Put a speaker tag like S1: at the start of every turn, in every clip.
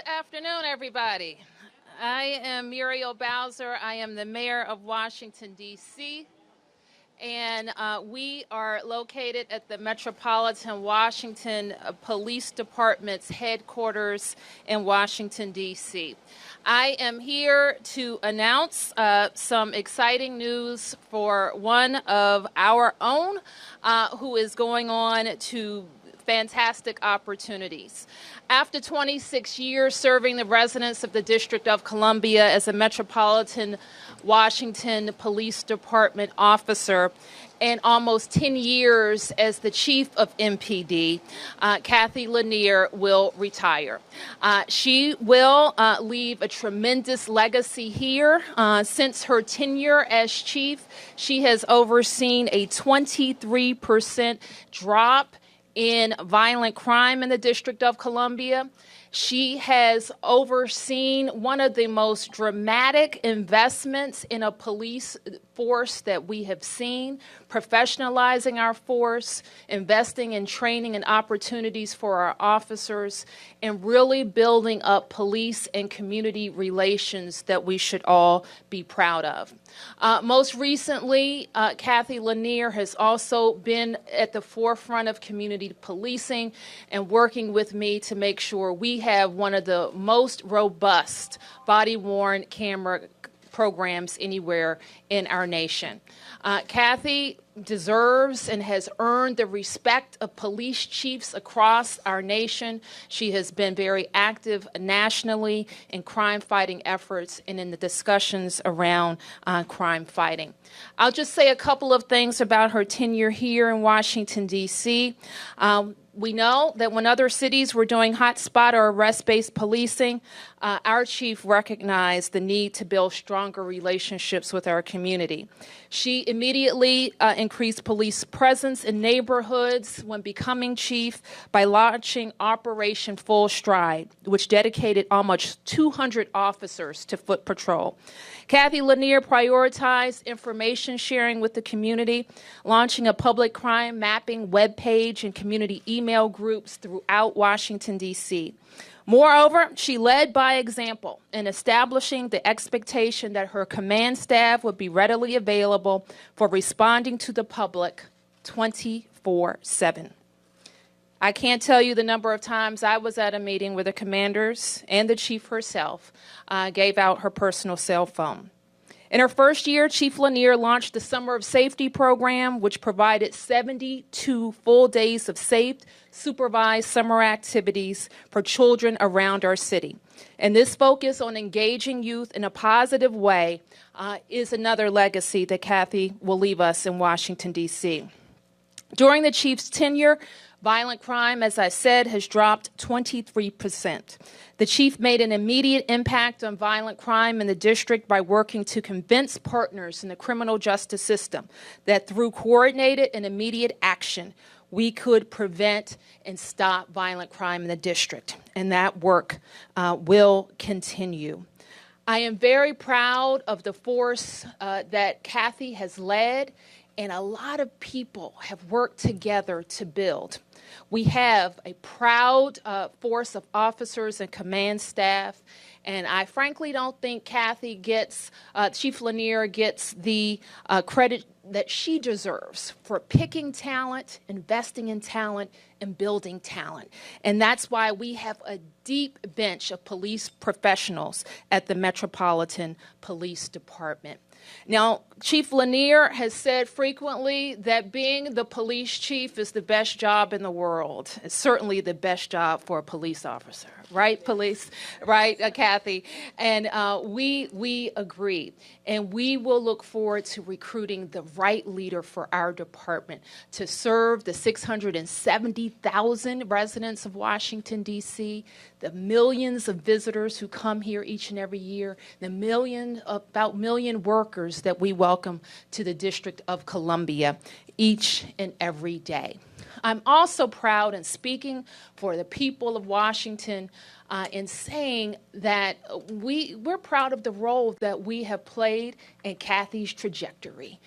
S1: afternoon, everybody. I am Muriel Bowser. I am the mayor of Washington, D.C., and we are located at the Metropolitan Washington Police Department's headquarters in Washington, D.C. I am here to announce some exciting news for one of our own who is going on to fantastic opportunities. After 26 years serving the residents of the District of Columbia as a Metropolitan Washington Police Department officer and almost 10 years as the chief of MPD, Cathy Lanier will retire. She will leave a tremendous legacy here. Since her tenure as chief, she has overseen a 23% drop in violent crime in the District of Columbia. She has overseen one of the most dramatic investments in a police force that we have seen, professionalizing our force, investing in training and opportunities for our officers, and really building up police and community relations that we should all be proud of. Most recently, Cathy Lanier has also been at the forefront of community policing and working with me to make sure we have one of the most robust body-worn camera programs anywhere in our nation. Cathy deserves and has earned the respect of police chiefs across our nation. She has been very active nationally in crime-fighting efforts and in the discussions around crime fighting. I'll just say a couple of things about her tenure here in Washington, D.C. We know that when other cities were doing hotspot or arrest-based policing, our chief recognized the need to build stronger relationships with our community. She immediately increased police presence in neighborhoods when becoming chief by launching Operation Full Stride, which dedicated almost 200 officers to foot patrol. Cathy Lanier prioritized information sharing with the community, launching a public crime mapping webpage and community email groups throughout Washington, D.C. Moreover, she led by example in establishing the expectation that her command staff would be readily available for responding to the public 24/7. I can't tell you the number of times I was at a meeting where the commanders and the chief herself gave out her personal cell phone. In her first year, Chief Lanier launched the Summer of Safety program, which provided 72 full days of safe, supervised summer activities for children around our city. And this focus on engaging youth in a positive way is another legacy that Cathy will leave us in Washington, D.C. During the chief's tenure, violent crime, as I said, has dropped 23%. The chief made an immediate impact on violent crime in the district by working to convince partners in the criminal justice system that through coordinated and immediate action, we could prevent and stop violent crime in the district. And that work will continue. I am very proud of the force that Cathy has led, and a lot of people have worked together to build. We have a proud force of officers and command staff, and I frankly don't think Cathy Chief Lanier gets the credit that she deserves for picking talent, investing in talent, and building talent. And that's why we have a deep bench of police professionals at the Metropolitan Police Department. Now, Chief Lanier has said frequently that being the police chief is the best job in the world. It's certainly the best job for a police officer, right, police? Right, Cathy? And we agree. And we will look forward to recruiting the right leader for our department to serve the 670,000 residents of Washington, D.C., the millions of visitors who come here each and every year, the about million workers that we welcome to the District of Columbia each and every day. I'm also proud in speaking for the people of Washington in saying that we're proud of the role that we have played in Cathy's trajectory.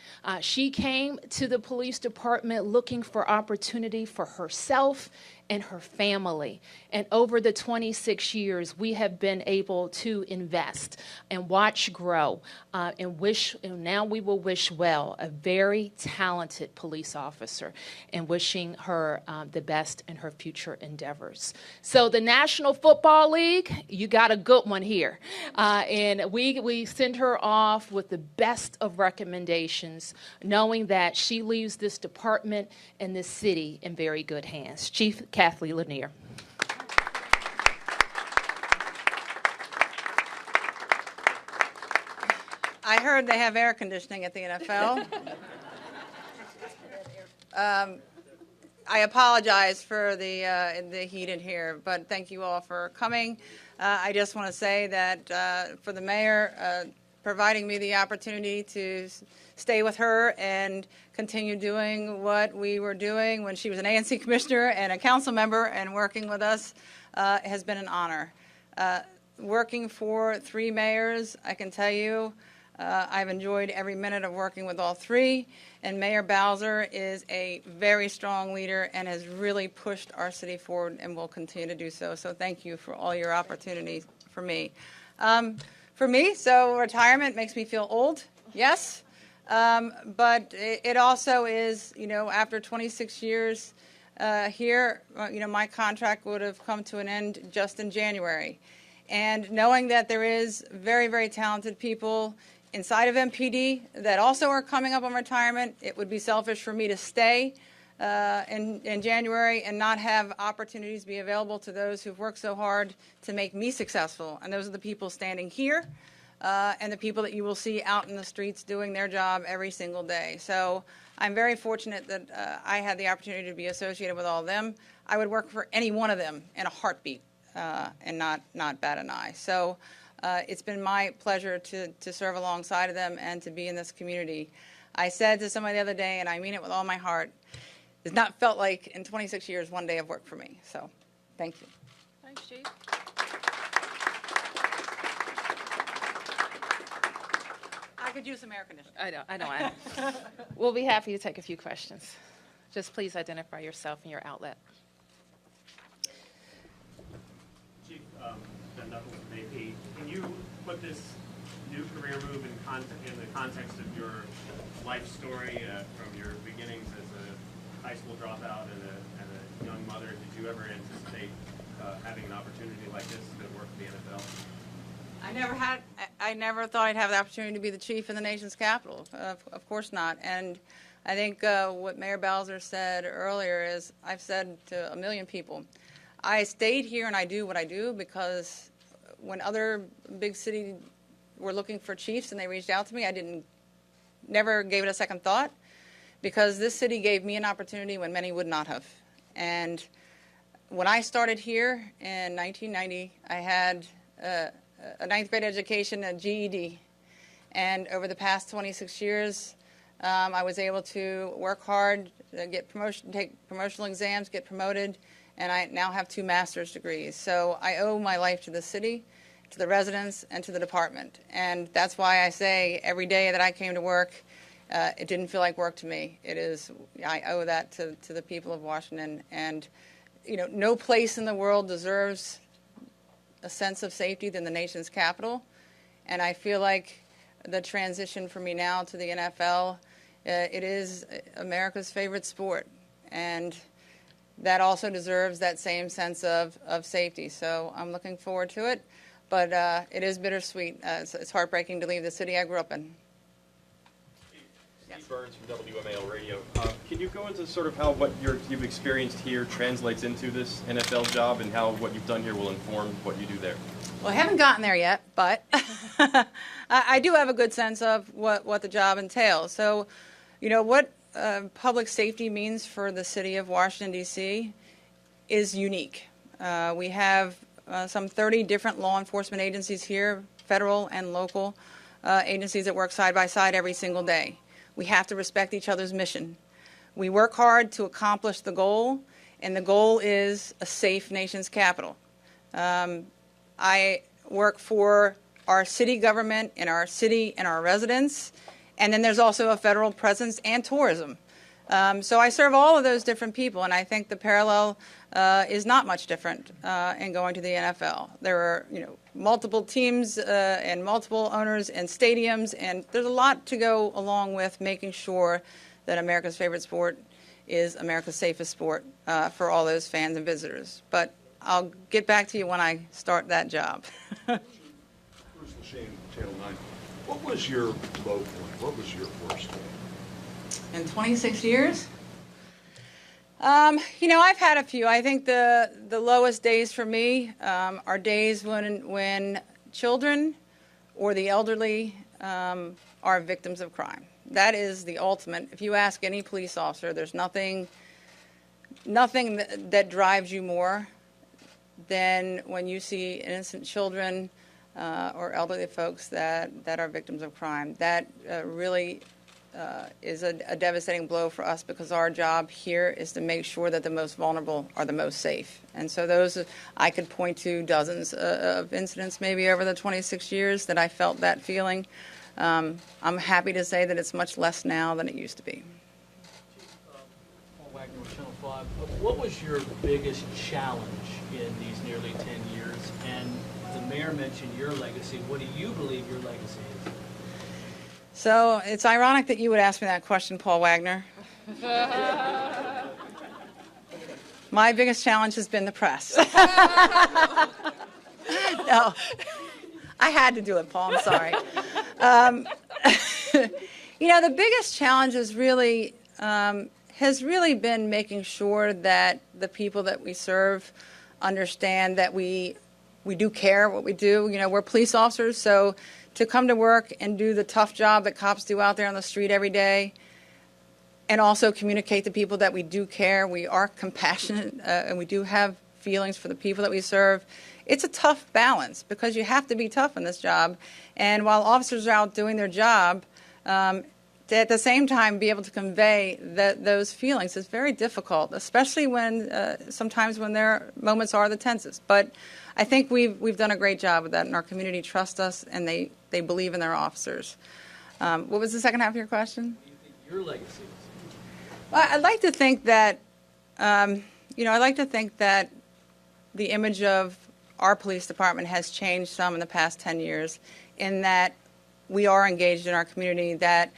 S1: She came to the police department looking for opportunity for herself and her family. And over the 26 years, we have been able to invest and watch grow and now we will wish well a very talented police officer and wishing her the best in her future endeavors. So the National Football League, you got a good one here. And we send her off with the best of recommendations, knowing that she leaves this department and this city in very good hands. Chief Cathy Lanier.
S2: I heard they have air conditioning at the NFL. I apologize for the heat in here, but thank you all for coming. I just want to say that for the mayor providing me the opportunity to stay with her and continue doing what we were doing when she was an ANC commissioner and a council member and working with us has been an honor. Working for 3 mayors, I can tell you, I've enjoyed every minute of working with all 3, and Mayor Bowser is a very strong leader and has really pushed our city forward and will continue to do so. So thank you for all your opportunities for me. So retirement makes me feel old, yes, but it also is, after 26 years here, my contract would have come to an end just in January. And knowing that there is very, very talented people inside of MPD that also are coming up on retirement, it would be selfish for me to stay in January and not have opportunities be available to those who've worked so hard to make me successful. And those are the people standing here and the people that you will see out in the streets doing their job every single day. So I'm very fortunate that I had the opportunity to be associated with all of them. I would work for any one of them in a heartbeat and not bat an eye. So it's been my pleasure to serve alongside of them and to be in this community. I said to somebody the other day, and I mean it with all my heart, it's not felt like in 26 years one day of work for me. So thank you.
S1: Thanks, Chief.
S2: I could use some air conditioning.
S1: I know. We'll be happy to take a few questions. Just please identify yourself and your outlet.
S3: Chief, Ben Knuckles from AP, can you put this new career move in the context of your life story from your beginnings as a high school dropout and a young mother? Did you ever anticipate having an opportunity like this to work for the NFL?
S2: I never thought I'd have the opportunity to be the chief in the nation's capital. Of course not. And I think what Mayor Bowser said earlier is, I've said to a million people, I stayed here and I do what I do because when other big cities were looking for chiefs and they reached out to me, I never gave it a second thought, because this city gave me an opportunity when many would not have. And when I started here in 1990, I had a ninth grade education, a GED. And over the past 26 years, I was able to work hard, get promotion, take promotional exams, get promoted, and I now have 2 master's degrees. So I owe my life to the city, to the residents, and to the department. And that's why I say every day that I came to work, it didn't feel like work to me. I owe that to the people of Washington. And, no place in the world deserves a sense of safety than the nation's capital. And I feel like the transition for me now to the NFL, it is America's favorite sport. And that also deserves that same sense of safety. So I'm looking forward to it. But it is bittersweet. It's heartbreaking to leave the city I grew up in.
S4: Steve Burns from WMAL Radio. Can you go into sort of how what you've experienced here translates into this NFL job, and how what you've done here will inform what you do there?
S2: Well, I haven't gotten there yet, but I do have a good sense of what the job entails. So, what public safety means for the city of Washington, D.C. is unique. We have some 30 different law enforcement agencies here, federal and local agencies that work side by side every single day. We have to respect each other's mission. We work hard to accomplish the goal, and the goal is a safe nation's capital. I work for our city government in our city and our residents, and then there's also a federal presence and tourism. So I serve all of those different people, and I think the parallel is not much different in going to the NFL. There are, multiple teams and multiple owners and stadiums, and there's a lot to go along with making sure that America's favorite sport is America's safest sport for all those fans and visitors. But I'll get back to you when I start that job.
S5: Bruce Lachine, Channel 9. What was your low point? What was your worst day?
S2: In 26 years? I've had a few. I think the lowest days for me are days when children or the elderly are victims of crime. That is the ultimate. If you ask any police officer, there's nothing that drives you more than when you see innocent children or elderly folks that are victims of crime. That really is a devastating blow for us, because our job here is to make sure that the most vulnerable are the most safe. And so those, I could point to dozens of incidents maybe over the 26 years that I felt that feeling. I'm happy to say that it's much less now than it used to be.
S6: Paul Wagner with Channel 5. What was your biggest challenge in these nearly 10 years? And the mayor mentioned your legacy. What do you believe your legacy is?
S2: So it's ironic that you would ask me that question, Paul Wagner. My biggest challenge has been the press. No, I had to do it, Paul. I'm sorry. The biggest challenge is really has really been making sure that the people that we serve understand that we do care what we do. We're police officers, so to come to work and do the tough job that cops do out there on the street every day, and also communicate to people that we do care, we are compassionate, and we do have feelings for the people that we serve. It's a tough balance, because you have to be tough in this job. And while officers are out doing their job, to at the same time be able to convey those feelings is very difficult, especially when sometimes when their moments are the tensest. But I think we've done a great job with that, and our community trusts us, and they believe in their officers. What was the second half of your question?
S6: What do you think your legacy is?
S2: Well, I'd like to think that, the image of our police department has changed some in the past 10 years, in that we are engaged in our community, that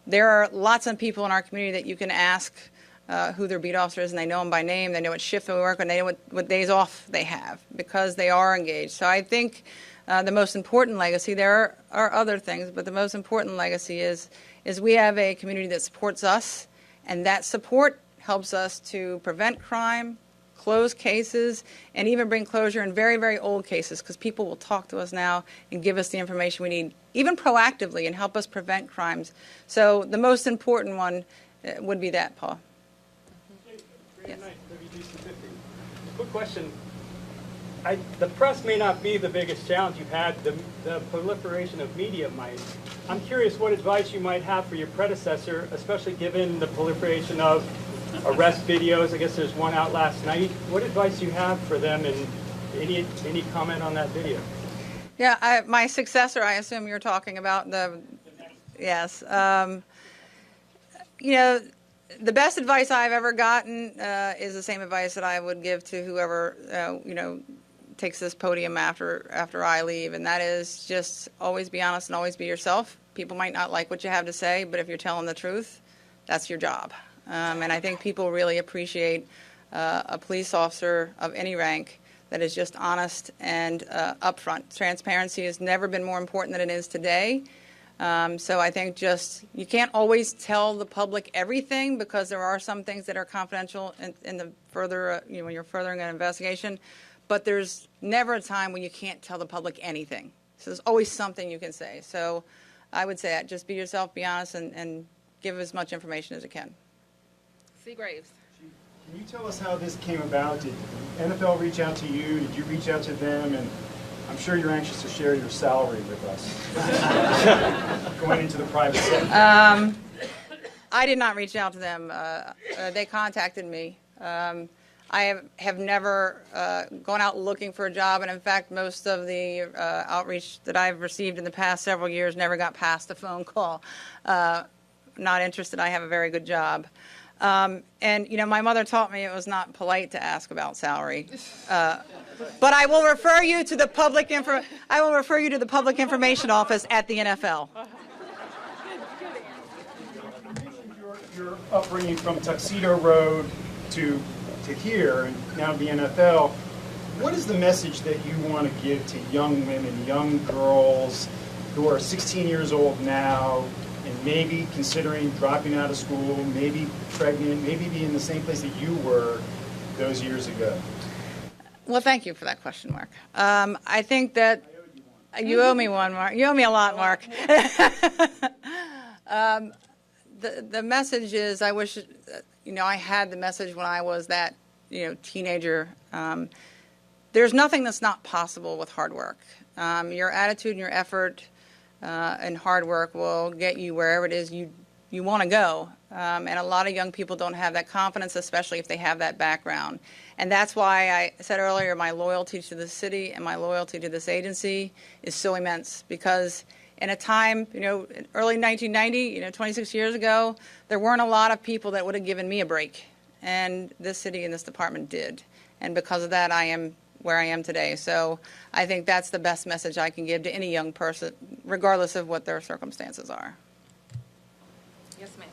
S2: there are lots of people in our community that you can ask who their beat officer is, and they know them by name, they know what shift they work, and they know what days off they have, because they are engaged. So I think the most important legacy, there are other things, but the most important legacy is we have a community that supports us, and that support helps us to prevent crime, close cases, and even bring closure in very, very old cases, because people will talk to us now and give us the information we need, even proactively, and help us prevent crimes. So the most important one would be that, Paul.
S7: Yes. Quick question. The press may not be the biggest challenge you've had. The proliferation of media might. I'm curious what advice you might have for your predecessor, especially given the proliferation of arrest videos. I guess there's one out last night. What advice do you have for them, and any comment on that video?
S2: Yeah, my successor, I assume you're talking about yes. The best advice I've ever gotten is the same advice that I would give to whoever, takes this podium after I leave, and that is just always be honest and always be yourself. People might not like what you have to say, but if you're telling the truth, that's your job. And I think people really appreciate a police officer of any rank that is just honest and upfront. Transparency has never been more important than it is today. So I think you can't always tell the public everything, because there are some things that are confidential in the further, when you're furthering an investigation. But there's never a time when you can't tell the public anything. So there's always something you can say. So I would say that. Just be yourself, be honest, and give as much information as you can.
S1: C. Graves.
S8: Can you tell us how this came about? Did NFL reach out to you? Did you reach out to them? And I'm sure you're anxious to share your salary with us going into the private sector.
S2: I did not reach out to them. They contacted me. I have never gone out looking for a job, and in fact, most of the outreach that I've received in the past several years never got past a phone call. Not interested. I have a very good job. And my mother taught me it was not polite to ask about salary. But I will refer you to the public information office at the NFL.
S8: Your upbringing from Tuxedo Road to here and now the NFL, what is the message that you want to give to young women, young girls who are 16 years old now and maybe considering dropping out of school, maybe pregnant, maybe be in the same place that you were those years ago?
S2: Well, thank you for that question, Mark. I think that you owe me one, Mark. You owe me a lot, Mark. The message is, I wish, I had the message when I was that, teenager. There's nothing that's not possible with hard work. Your attitude and your effort and hard work will get you wherever it is you want to go. And a lot of young people don't have that confidence, especially if they have that background. And that's why I said earlier, my loyalty to the city and my loyalty to this agency is so immense, because in a time, early 1990, 26 years ago, there weren't a lot of people that would have given me a break. And this city and this department did. And because of that, I am where I am today. So I think that's the best message I can give to any young person, regardless of what their circumstances are.
S1: Yes, ma'am.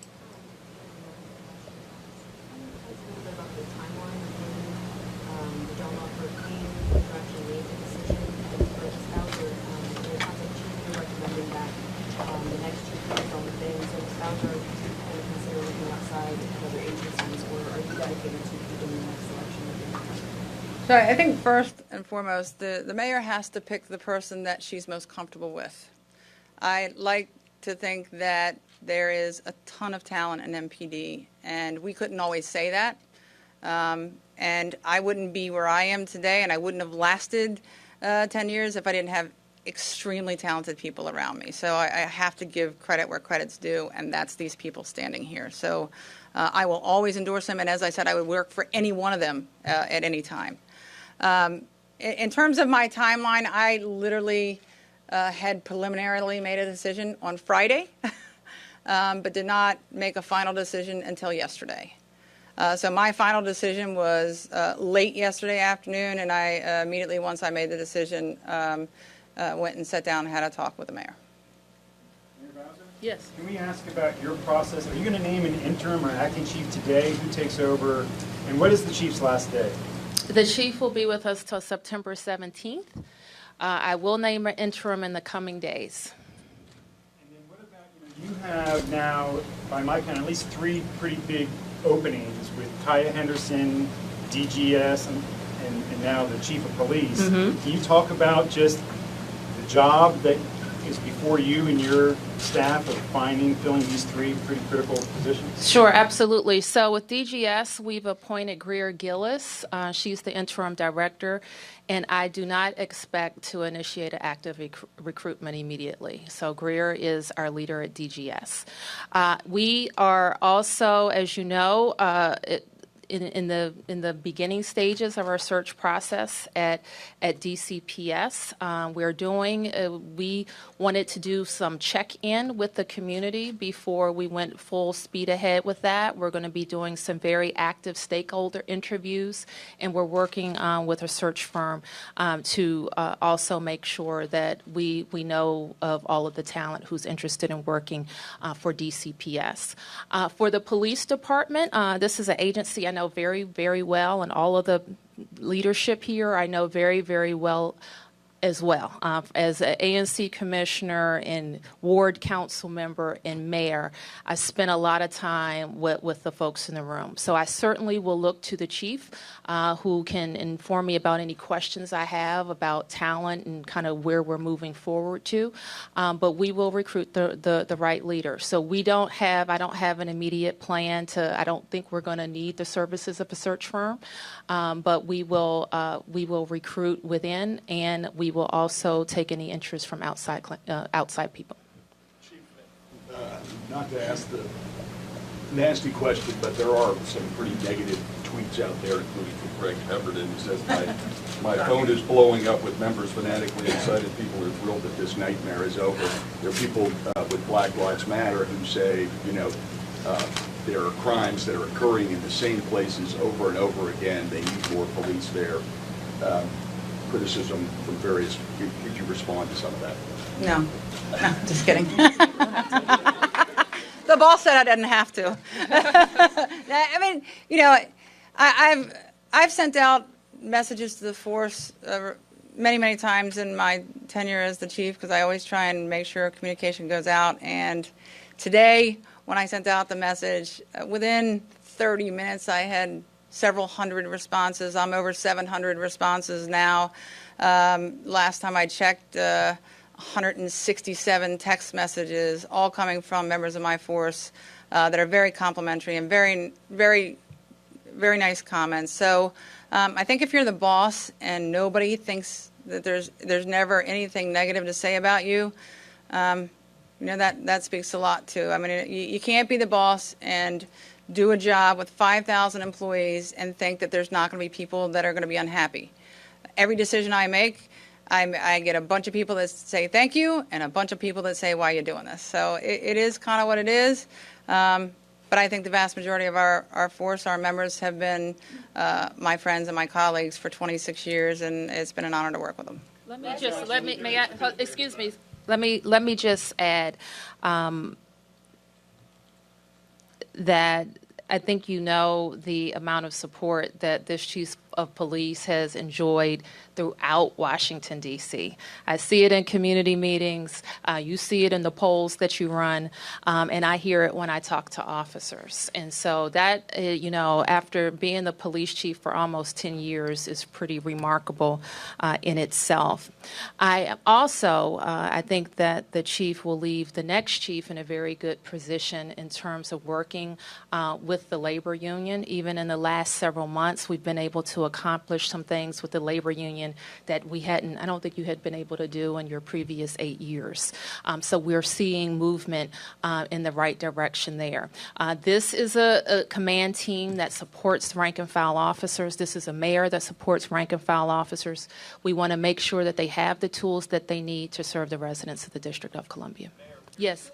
S2: So I think first and foremost, the mayor has to pick the person that she's most comfortable with. I like to think that there is a ton of talent in MPD, and we couldn't always say that. And I wouldn't be where I am today, and I wouldn't have lasted 10 years if I didn't have extremely talented people around me. So I have to give credit where credit's due, and that's these people standing here. So I will always endorse them, and as I said, I would work for any one of them at any time. In terms of my timeline, I literally had preliminarily made a decision on Friday, but did not make a final decision until yesterday. So my final decision was late yesterday afternoon, and I immediately, once I made the decision, went and sat down and had a talk with the mayor.
S8: Mayor Bowser?
S1: Yes.
S8: Can we ask about your process? Are you going to name an interim or acting chief today? Who takes over? And what is the chief's last day?
S1: The chief will be with us till September 17th. I will name an interim in the coming days.
S8: And then what about, you have now, by my count, at least 3 pretty big openings with Kaya Henderson, DGS, and now the chief of police.
S1: Mm-hmm.
S8: Can you talk about just the job that is before you and your staff of filling these 3 pretty critical positions?
S1: Sure, absolutely. So with DGS, we've appointed Greer Gillis. She's the interim director, and I do not expect to initiate an active recruitment immediately. So Greer is our leader at DGS. We are also, as you know, in the beginning stages of our search process at DCPS. We wanted to do some check-in with the community before we went full speed ahead with that. We're going to be doing some very active stakeholder interviews, and we're working with a search firm to also make sure that we know of all of the talent who's interested in working for DCPS. For the police department, this is an agency I know very, very well, and all of the leadership here I know very, very well as well. As an ANC commissioner and ward council member and mayor, I spent a lot of time with the folks in the room. So I certainly will look to the chief who can inform me about any questions I have about talent and kind of where we're moving forward to. But we will recruit the right leader. So I don't have an immediate plan I don't think we're going to need the services of a search firm. But we will recruit within, and we will also take any interest from outside people.
S5: Chief, not to ask the nasty question, but there are some pretty negative tweets out there, including from Greg Pemberton, who says my phone is blowing up with members fanatically excited. People are thrilled that this nightmare is over. There are people with Black Lives Matter who say, there are crimes that are occurring in the same places over and over again. They need more police there. Criticism from various. Could you respond to some of that?
S2: No, just kidding. The boss said I didn't have to. I mean, I've sent out messages to the force many, many times in my tenure as the chief, because I always try and make sure communication goes out. And today, when I sent out the message, within 30 minutes, I had several hundred responses. I'm over 700 responses now. Last time I checked, 167 text messages, all coming from members of my force that are very complimentary and very, very, very nice comments. So I think if you're the boss and nobody thinks that there's never anything negative to say about you, that speaks a lot too. I mean, you can't be the boss and do a job with 5,000 employees and think that there's not going to be people that are going to be unhappy. Every decision I make, I get a bunch of people that say thank you and a bunch of people that say, why are you doing this? So it is kind of what it is. But I think the vast majority of our force, our members, have been my friends and my colleagues for 26 years, and it's been an honor to work with them.
S1: Let me just add that I think the amount of support that this chief of police has enjoyed throughout Washington, D.C. I see it in community meetings. You see it in the polls that you run, and I hear it when I talk to officers. And so that, after being the police chief for almost 10 years is pretty remarkable in itself. I also, I think that the chief will leave the next chief in a very good position in terms of working with the labor union. Even in the last several months, we've been able to accomplish some things with the labor union that I don't think you had been able to do in your previous 8 years. So we're seeing movement in the right direction there. This is a command team that supports rank and file officers. This is a mayor that supports rank and file officers. We want to make sure that they have the tools that they need to serve the residents of the District of Columbia. Yes.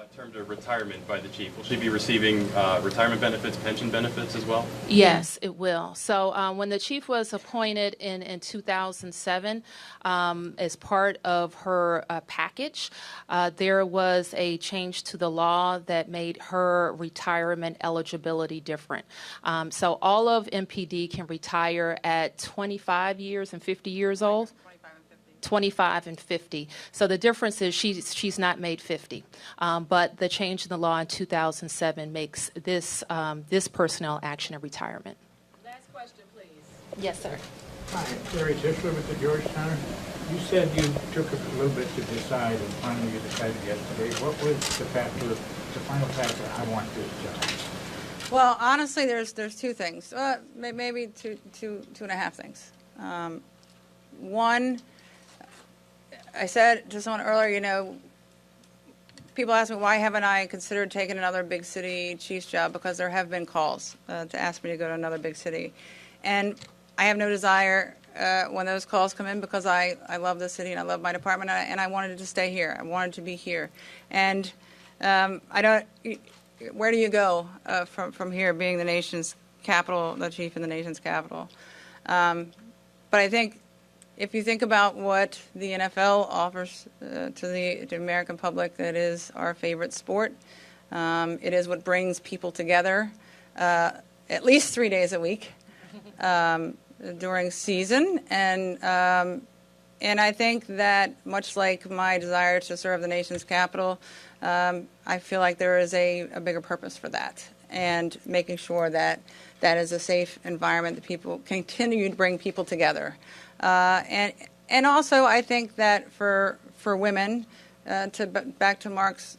S4: In terms of retirement by the chief, will she be receiving retirement benefits, pension benefits as well?
S1: Yes, it will. So when the chief was appointed in 2007, as part of her package, there was a change to the law that made her retirement eligibility different. So all of MPD can retire at 25 years and 50 years old. 25 and 50. So the difference is she's not made 50. But the change in the law in 2007 makes this personnel action a retirement.
S9: Last question, please.
S1: Yes, sir.
S10: Hi, Larry Tischler with the Georgetown. You said you took a little bit to decide, and finally you decided yesterday. What was the final factor? I want this job.
S2: Well, honestly, there's two things. Maybe two and a half things. One, I said to someone earlier, people ask me, why haven't I considered taking another big city chief's job? Because there have been calls to ask me to go to another big city. And I have no desire when those calls come in, because I love the city and I love my department, and I wanted to stay here. I wanted to be here. And where do you go from here, being the nation's capital, the chief in the nation's capital? But I think if you think about what the NFL offers to the American public, that is our favorite sport. It is what brings people together at least 3 days a week during season. And I think that, much like my desire to serve the nation's capital, I feel like there is a bigger purpose for that, and making sure that that is a safe environment that people continue to bring people together. And also, I think that for women, back to Mark's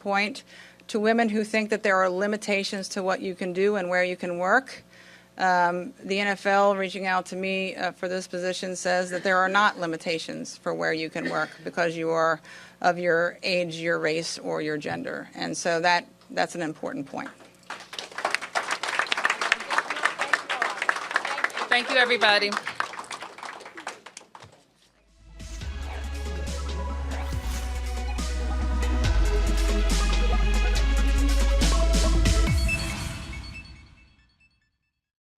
S2: point, to women who think that there are limitations to what you can do and where you can work, the NFL reaching out to me for this position says that there are not limitations for where you can work because you are of your age, your race, or your gender. And so that That's an important point.
S1: Thank you, everybody.